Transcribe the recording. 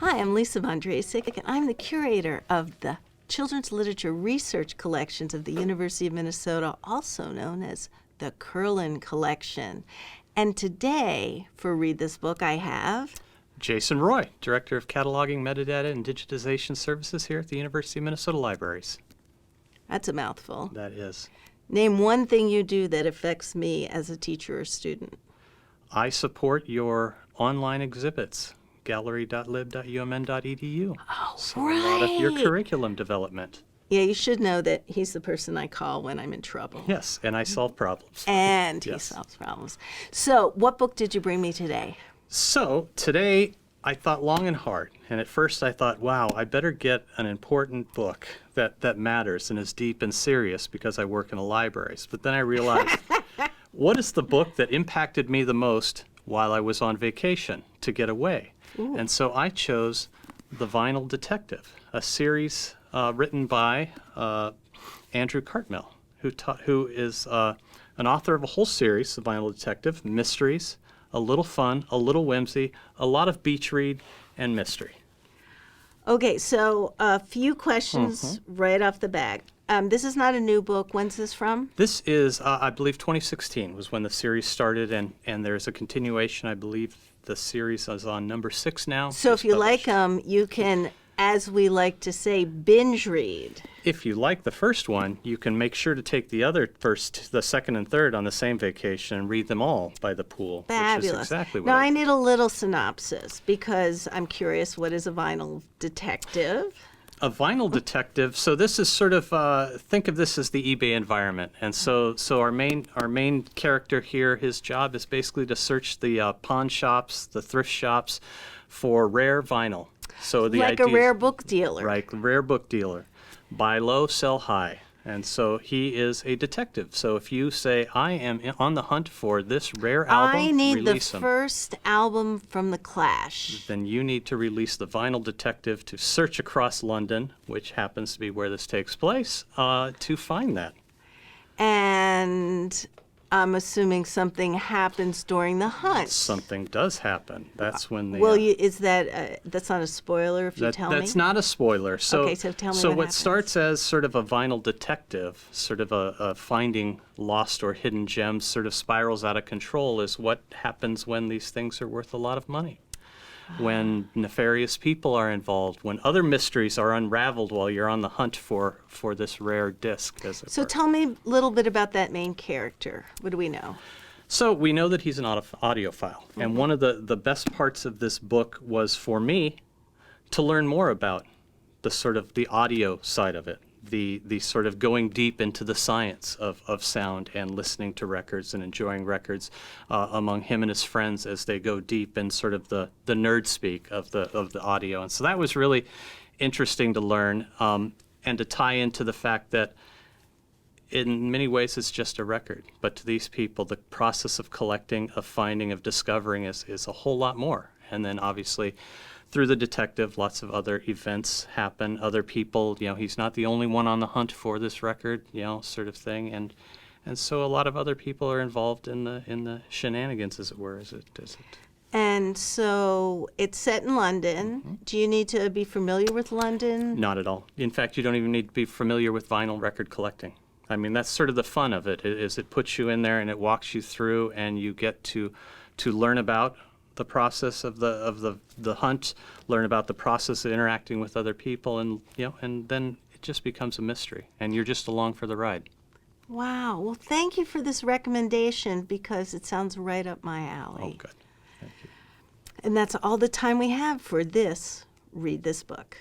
Hi, I'm Lisa von Drasek, and I'm the curator of the Children's Literature Research Collections of the University of Minnesota, also known as the Curlin Collection. And today, for Read This Book, I have Jason Roy, Director of Cataloging, Metadata, and Digitization Services here at the University of Minnesota Libraries. That's a mouthful. That is. Name one thing you do that affects me as a teacher or student. I support your online exhibits, gallery.lib.umn.edu. Oh, so right. A lot of your curriculum development. Yeah, you should know that he's the person I call when I'm in trouble. Yes, and I solve problems. And he Yes. solves problems. So, what book did you bring me today? So today I thought long and hard, and at first I thought, wow, I better get an important book that matters and is deep and serious because I work in a library. But then I realized, what is the book that impacted me the most while I was on vacation to get away? Ooh. And so I chose The Vinyl Detective, a series written by Andrew Cartmel, who is an author of a whole series, The Vinyl Detective, mysteries, a little fun, a little whimsy, a lot of beach read, and mystery. Okay, so a few questions right off the bat. This is not a new book. When's this from? This is, I believe, 2016 was when the series started, and there's a continuation. I believe the series is on number 6 now. So if you like published. them, you can, as we like to say, binge read. If you like the first one, you can make sure to take the second and third on the same vacation and read them all by the pool. Fabulous. Which is exactly what Now, I I did. need a little synopsis because I'm curious, what is a vinyl detective? A vinyl detective. So this is sort of think of this as the eBay environment, and so our main character here, his job is basically to search the pawn shops, the thrift shops, for rare vinyl. So the Like a idea rare book dealer. right, rare book dealer. Buy low, sell high. And so he is a detective. So if you say, I am on the hunt for this rare album, I need the release them. first album from The Clash. Then you need to release the Vinyl Detective to search across London, which happens to be where this takes place, to find that. And I'm assuming something happens during the hunt. Something does happen. That's when the... Well, is that that's not a spoiler if you tell me? That's not a spoiler. So, Okay, so tell me So what what happens. starts as sort of a vinyl detective, sort of a finding lost or hidden gems, sort of spirals out of control, is what happens when these things are worth a lot of money. When nefarious people are involved, when other mysteries are unraveled while you're on the hunt for this rare disc, as it So were. tell me a little bit about that main character. What do we know? So we know that he's an audiophile, and one of the best parts of this book was for me to learn more about the sort of the audio side of it, the sort of going deep into the science of sound and listening to records and enjoying records among him and his friends as they go deep in sort of the nerd speak of the audio. And so that was really interesting to learn and to tie into the fact that in many ways it's just a record, but to these people the process of collecting, of finding, of discovering is a whole lot more. And then obviously through the detective, lots of other events happen, other people, he's not the only one on the hunt for this record, sort of thing. And so a lot of other people are involved in the shenanigans, as it were. And so it's set in London. Do you need to be familiar with London? Not at all. In fact, you don't even need to be familiar with vinyl record collecting. I mean, that's sort of the fun of it, is it puts you in there and it walks you through, and you get to learn about the process of the hunt, learn about the process of interacting with other people, and and then it just becomes a mystery, and you're just along for the ride. Wow. Well, thank you for this recommendation because it sounds right up my alley. Oh, good. Thank you. And that's all the time we have for this Read This Book.